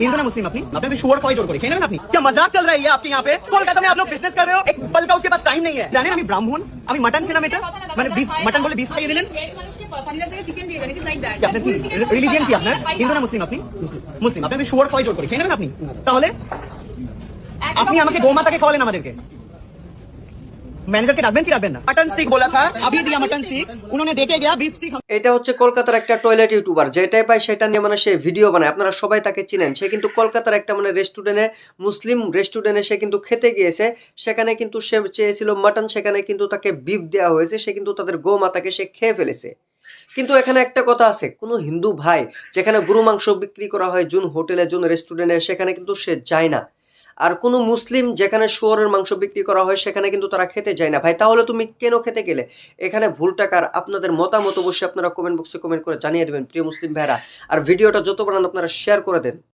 हिंदू ना मुस्लिम अपने शुअर खवाई जोड़ खेल रहे हैं अपनी क्या मजाक चल रहा है ये आपके यहाँ पे कोलकाता में आप लोग बिजनेस कर रहे हो एक पल का उसके पास टाइम नहीं है जाने আমি ব্রাহ্মণ আমি মাটন খেলাম এটা মানে বিফ মাটন বলে বিফ খাইয়ে দিলেন আপনার কি রিলিজিয়ন কি আপনার হিন্দু না মুসলিম আপনি মুসলিম আপনি শুয়ার খवाई जोड़ খেয়ে নেবেন আপনি তাহলে আপনি আমাকে গোমাতাকে খাওয়ালেন আমাদেরকে मैनेजर के डाकबेन की डाकबेन ना मटन स्टिक बोला था अभी दिया मटन स्टिक उन्होंने देके गया बीफ स्टिक এটা হচ্ছে কলকাতার একটা টয়লেট ইউটিউবার, যেটাই পায় সেটা নিয়ে মানে সে ভিডিও বানায়। আপনারা সবাই তাকে চিনেন। সে কিন্তু কলকাতার একটা মানে রেস্টুরেন্টে, মুসলিম রেস্টুরেন্টে সে কিন্তু খেতে গিয়েছে। সেখানে কিন্তু সে চেয়েছিল মাটন, সেখানে কিন্তু তাকে বিফ দেওয়া হয়েছে। সে কিন্তু তাদের গোমাতাকে সে খেয়ে ফেলেছে। কিন্তু এখানে একটা কথা আছে, কোনো হিন্দু ভাই যেখানে গরু মাংস বিক্রি করা হয় জুন হোটেলে, জুন রেস্টুরেন্টে, সেখানে কিন্তু সে যায় না। আর কোনো মুসলিম যেখানে শুয়োরের মাংস বিক্রি করা হয় সেখানে কিন্তু তারা খেতে যায় না। ভাই তাহলে তুমি কেন খেতে গেলে? এখানে ভুল টাকার আপনাদের মতামত অবশ্যই আপনারা কমেন্ট বক্সে কমেন্ট করে জানিয়ে দেবেন প্রিয় মুসলিম ভাইরা। আর ভিডিওটা যত বানান আপনারা শেয়ার করে দেন।